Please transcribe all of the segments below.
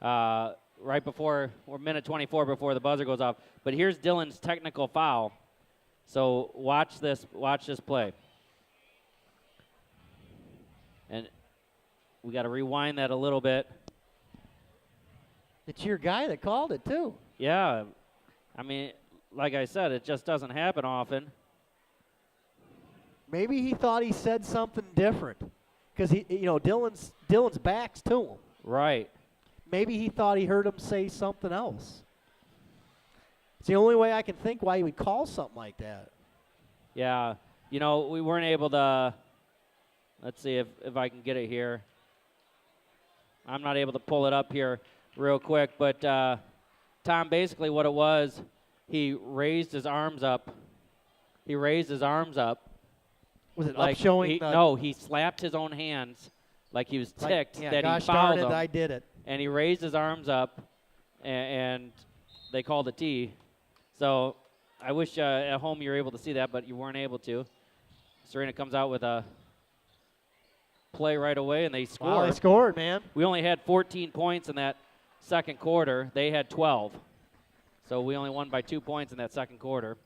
right before, or minute 24 before the buzzer goes off. But here's Dylan's technical foul. So watch this play. And we got to rewind that a little bit. It's your guy that called it, too. Yeah. I mean, like I said, it just doesn't happen often. Maybe he thought he said something different because Dylan's back's to him. Right. Maybe he thought he heard him say something else. It's the only way I can think why he would call something like that. Yeah. We weren't able to. Let's see if I can get it here. I'm not able to pull it up here real quick, but Tom, basically what it was, he raised his arms up. Was it like up showing? No, he slapped his own hands like he was ticked that gosh he fouled darn it, him. I did it. And he raised his arms up, and they called a T. So I wish at home you were able to see that, but you weren't able to. Serena comes out with a play right away, and they score. Wow, they scored, man. We only had 14 points in that second quarter. They had 12. So we only won by 2 points in that second quarter.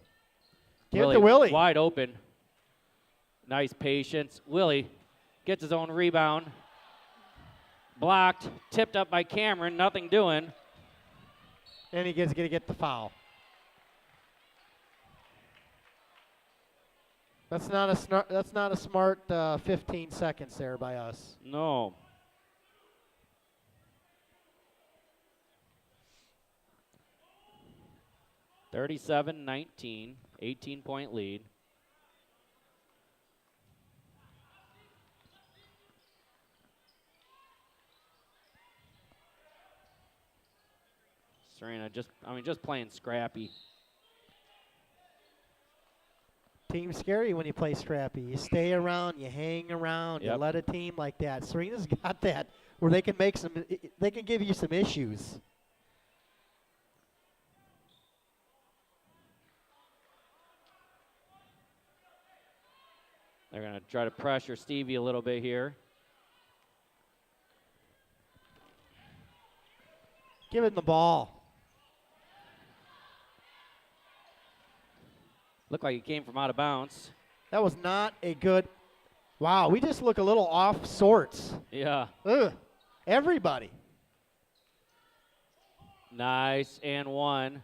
Give it to Willie. Wide open. Nice patience. Willie gets his own rebound. Blocked. Tipped up by Cameron. Nothing doing. And he gets going to get the foul. That's not a smart 15 seconds there by us. No. (37-19), 18-point lead. Serena just playing scrappy. Team's scary when you play scrappy. You stay around, you hang around, you let a team like that. Serena's got that where they can give you some issues. They're going to try to pressure Stevie a little bit here. Give him the ball. Looked like he came from out of bounds. That was not a good. Wow, we just look a little off sorts. Yeah. Ugh. Everybody. Nice and one.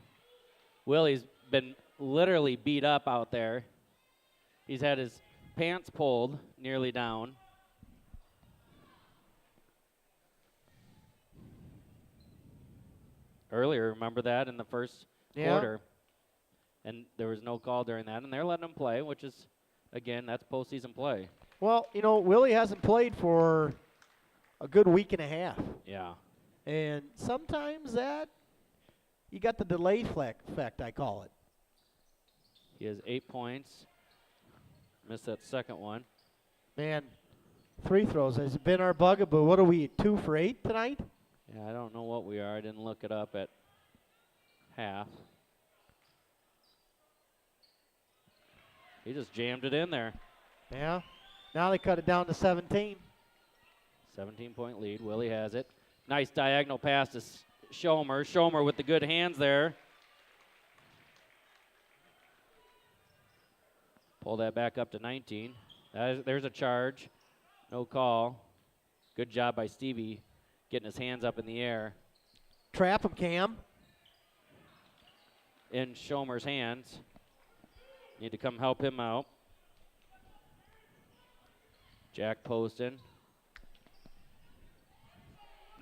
Willie's been literally beat up out there. He's had his pants pulled nearly down. Earlier, remember that in the first quarter? And there was no call during that, and they're letting him play, which is, again, that's postseason play. Well, Willie hasn't played for a good week and a half. Yeah. And sometimes you got the delay effect, I call it. He has 8 points. Missed that second one. Man, free throws has been our bugaboo. What are we, 2 for 8 tonight? Yeah, I don't know what we are. I didn't look it up at half. He just jammed it in there. Yeah. Now they cut it down to 17. 17-point lead. Willie has it. Nice diagonal pass to Schomer. Schomer with the good hands there. Pull that back up to 19. There's a charge. No call. Good job by Stevie getting his hands up in the air. Trap him, Cam. In Schomer's hands. Need to come help him out. Jack Poston.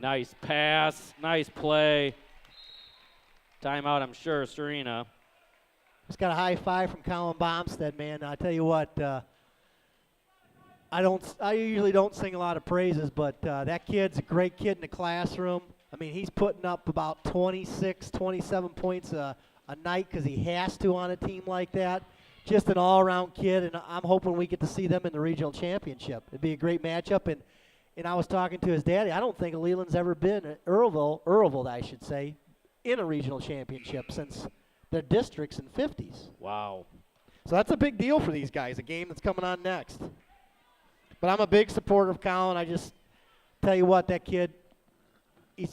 Nice pass. Nice play. Timeout, I'm sure, Serena. Just got a high five from Colin Bomstead, man. I tell you what, I usually don't sing a lot of praises, but that kid's a great kid in the classroom. I mean, he's putting up about 26, 27 points a night because he has to on a team like that. Just an all-around kid, and I'm hoping we get to see them in the regional championship. It'd be a great matchup, and I was talking to his daddy. I don't think Leland's ever been at Earlville, I should say, in a regional championship since their districts in 50s. Wow. So that's a big deal for these guys, a game that's coming on next. But I'm a big supporter of Colin. I just tell you what, that kid,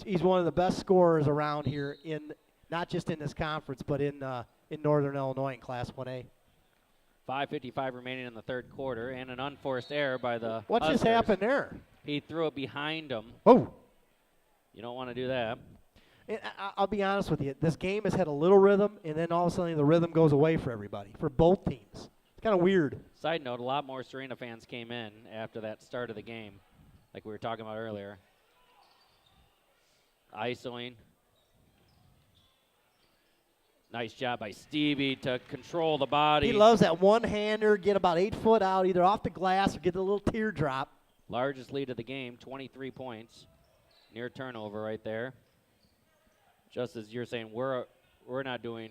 he's one of the best scorers around here not just in this conference, but in Northern Illinois in Class 1A. 5:55 remaining in the third quarter, and an unforced error by the What just Huskers. happened there? He threw it behind him. Oh. You don't want to do that. And I'll be honest with you. This game has had a little rhythm, and then all of a sudden the rhythm goes away for everybody, for both teams. It's kind of weird. Side note, a lot more Serena fans came in after that start of the game, like we were talking about earlier. Isoing. Nice job by Stevie to control the body. He loves that one-hander, get about 8 foot out, either off the glass or get a little teardrop. Largest lead of the game, 23 points. Near turnover right there. Just as you're saying, we're not doing,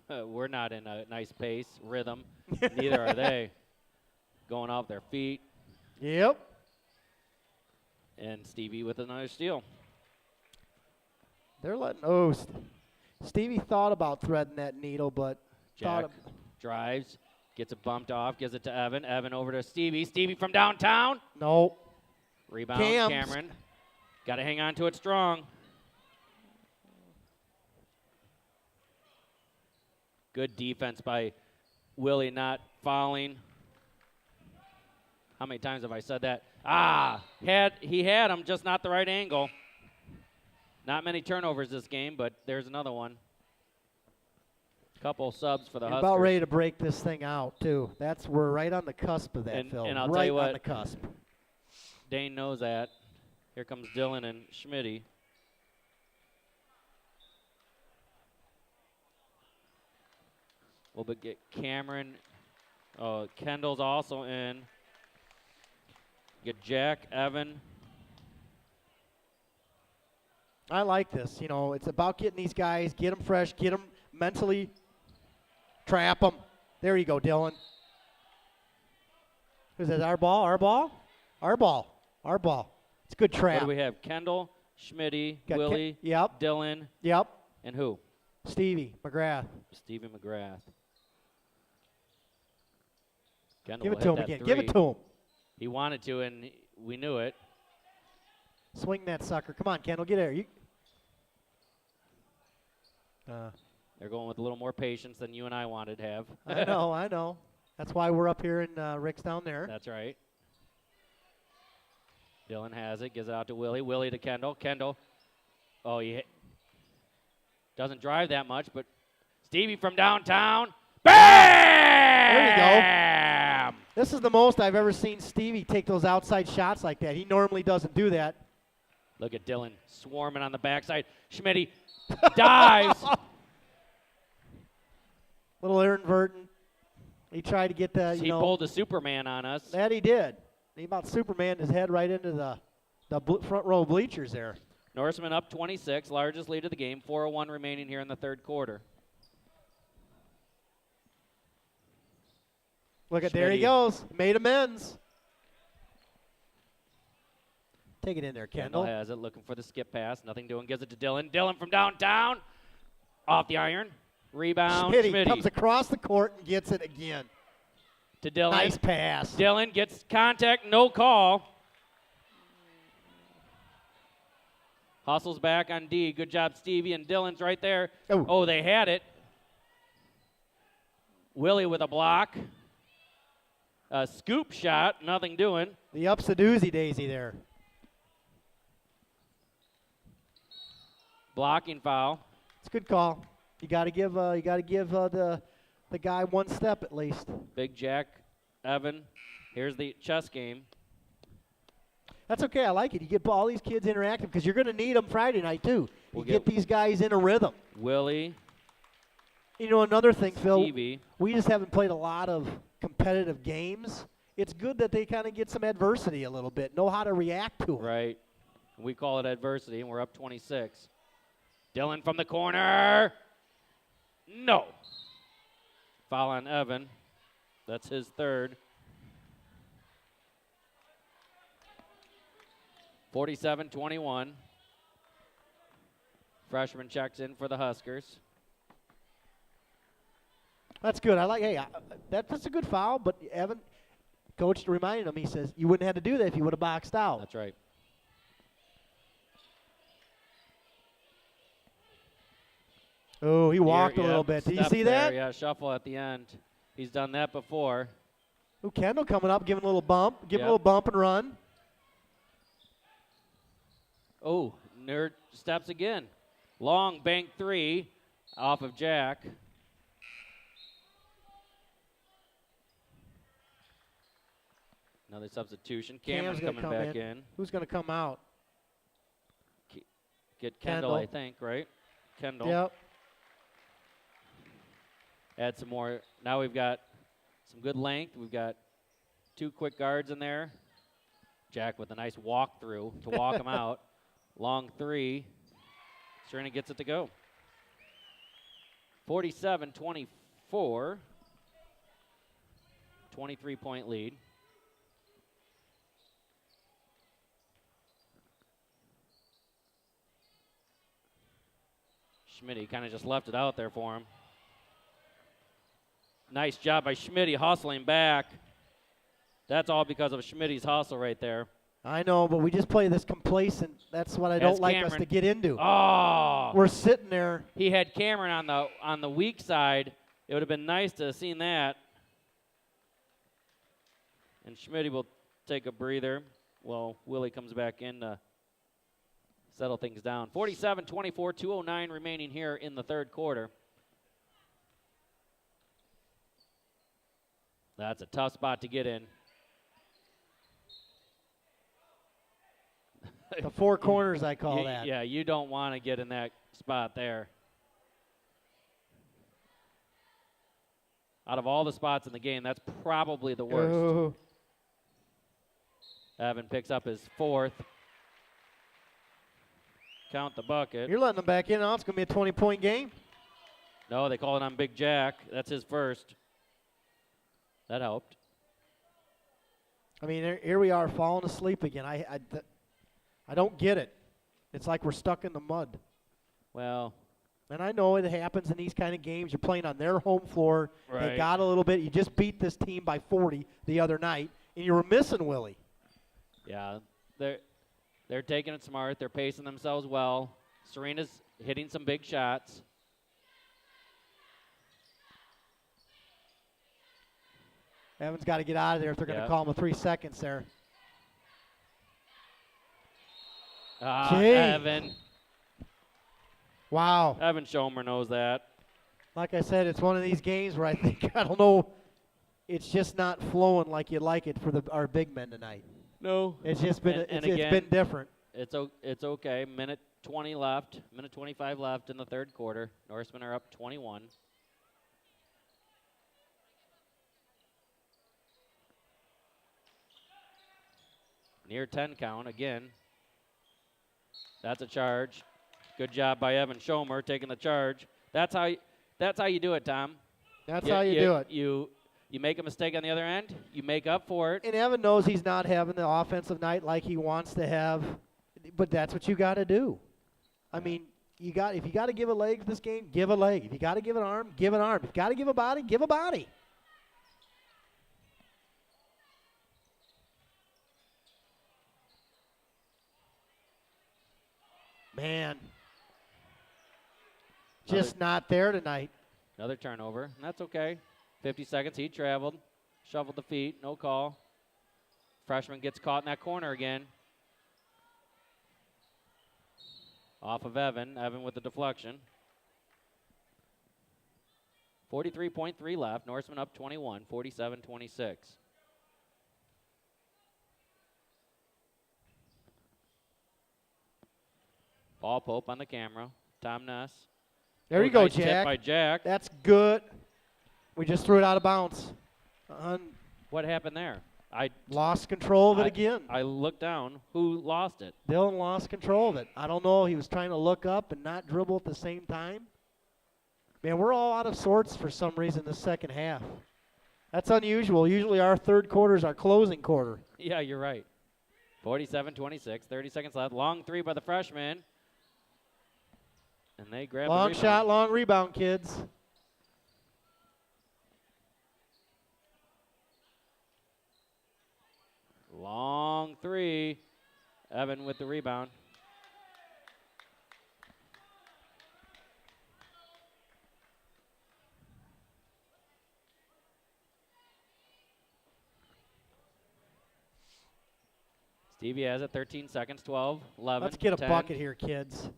we're not in a nice pace, rhythm. Neither are they. Going off their feet. Yep. And Stevie with another steal. They're letting Stevie thought about threading that needle, but Jack drives, gets it bumped off, gives it to Evan. Evan over to Stevie. Stevie from downtown. No. Rebound, Cameron. Got to hang on to it strong. Good defense by Willie not fouling. How many times have I said that? He had him, just not the right angle. Not many turnovers this game, but there's another one. Couple subs for the Huskers. About ready to break this thing out, too. We're right on the cusp of that, Phil. And I'll right tell you what, on the cusp. Dane knows that. Here comes Dylan and Schmitty. We'll get Cameron. Kendall's also in. Get Jack, Evan. I like this. You know, it's about getting these guys, get them fresh, get them mentally, trap them. There you go, Dylan. Who's that? Our ball? Our ball? Our ball. Our ball. It's a good trap. What do we have? Kendall, Schmitty, Willie, yep. Dylan. Yep. And who? Stevie McGrath. Stevie McGrath. Kendall Give it to him again. Give it to him. He wanted to, and we knew it. Swing that sucker. Come on, Kendall, get there. They're going with a little more patience than you and I wanted to have. I know. That's why we're up here and Rick's down there. That's right. Dylan has it, gives it out to Willie. Willie to Kendall. Kendall. Oh, he doesn't drive that much, but Stevie from downtown. Bam! There you go. This is the most I've ever seen Stevie take those outside shots like that. He normally doesn't do that. Look at Dylan swarming on the backside. Schmitty dives. Little inadvertent. He tried to get the, He pulled a Superman on us. That he did. He about Supermaned his head right into the front row bleachers there. Norseman up 26, largest lead of the game. 4:01 remaining here in the third quarter. Look at, there he goes. Made amends. Take it in there, Kendall. Kendall has it, looking for the skip pass. Nothing doing, gives it to Dylan. Dylan from downtown. Off the iron. Rebound, Schmitty comes across the court and gets it again. To Dylan. Nice pass. Dylan gets contact, no call. Hustles back on D. Good job, Stevie, and Dylan's right there. Oh, they had it. Willie with a block. A scoop shot, nothing doing. The ups-a-doozy daisy there. Blocking foul. It's a good call. You got to give the guy one step at least. Big Jack, Evan. Here's the chess game. That's okay. I like it. You get all these kids interactive because you're going to need them Friday night too. You get these guys in a rhythm. Willie. You know, another thing, Stevie. Phil, we just haven't played a lot of competitive games. It's good that they kind of get some adversity a little bit, know how to react to it. Right. We call it adversity, and we're up 26. Dylan from the corner. No. Foul on Evan. That's his third. 47-21. Freshman checks in for the Huskers. That's good. I like. Hey, that's a good foul. But Evan, coach reminded him. He says you wouldn't have to do that if you would have boxed out. That's right. Oh, he walked Here, a little yep, bit. Did you step see there, that? Yeah, shuffle at the end. He's done that before. Ooh, Kendall coming up, giving a little bump. Give him a Yep. little bump and run. Oh, nerd steps again. Long bank 3 off of Jack. Another substitution. Cameron's Cam's coming gonna come back in. Who's going to come out? Get Kendall, Kendall. I think, right? Kendall. Yep. Add some more. Now we've got some good length. We've got 2 quick guards in there. Jack with a nice walk through to walk him out. Long 3. Serena gets it to go. 47-24. 23-point lead. Schmitty kind of just left it out there for him. Nice job by Schmitty hustling back. That's all because of Schmitty's hustle right there. I know, but we just play this complacent. That's what I don't like us to get into. Oh! We're sitting there. He had Cameron on the weak side. It would have been nice to have seen that. And Schmitty will take a breather while Willie comes back in to settle things down. 47-24, 2:09 remaining here in the third quarter. That's a tough spot to get in. The 4 corners, I call that. Yeah, you don't want to get in that spot there. Out of all the spots in the game, that's probably the worst. Ooh. Evan picks up his 4th. Count the bucket. You're letting them back in. Now it's going to be a 20-point game. No, they call it on Big Jack. That's his first. That helped. I mean, here we are falling asleep again. I don't get it. It's like we're stuck in the mud. Well. And I know it happens in these kind of games. You're playing on their home floor. Right. They got a little bit. You just beat this team by 40 the other night, and you were missing Willie. Yeah, they're taking it smart. They're pacing themselves well. Serena's hitting some big shots. Evan's got to get out of there if they're going to call him with 3 seconds there. Evan. Wow. Evan Schomer knows that. Like I said, it's one of these games where I think, I don't know, it's just not flowing like you'd like it for our big men tonight. No. It's just been, and it's again, been different. It's okay. Minute 20 left. Minute 25 left in the third quarter. Norsemen are up 21. Near 10 count again. That's a charge. Good job by Evan Schomer taking the charge. That's how you do it, Tom. That's how you do it. You make a mistake on the other end, you make up for it. And Evan knows he's not having the offensive night like he wants to have, but that's what you got to do. I mean, if you got to give a leg this game, give a leg. If you got to give an arm, give an arm. If you got to give a body, give a body. Man, just not there tonight. Another turnover, and that's okay. 50 seconds, he traveled, shuffled the feet, no call. Freshman gets caught in that corner again. Off of Evan with the deflection. 43.3 left, Norseman up 21, 47-26. Paul Pope on the camera, Tom Ness. There you go, nice Jack. Tip by Jack. That's good. We just threw it out of bounds. What happened there? I lost control of it again. I looked down. Who lost it? Dylan lost control of it. I don't know. He was trying to look up and not dribble at the same time. Man, we're all out of sorts for some reason this second half. That's unusual. Usually our third quarter is our closing quarter. Yeah, you're right. 47-26, 30 seconds left. Long 3 by the freshman. And they grab long the shot, long rebound, kids. Long 3. Evan with the rebound. Stevie has it. 13 seconds. 12, 11, Let's get a 10. bucket here, kids.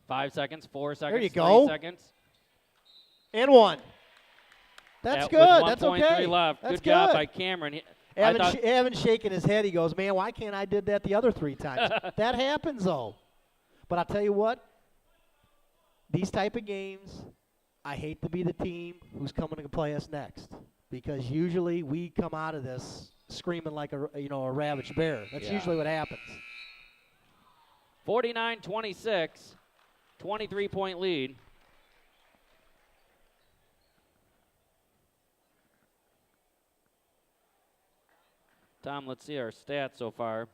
5 seconds. 4 seconds. There you 3 go. seconds. And one. That's With good. That's 1.3 okay. left. That's Good job good. by Cameron. Evan's shaking his head. He goes, man, why can't I did that the other 3 times? That happens, though. But I'll tell you what, these type of games, I hate to be the team who's coming to play us next, because usually we come out of this screaming like a ravaged bear. That's usually what happens. 49-26, 23-point lead. Tom, let's see our stats so far.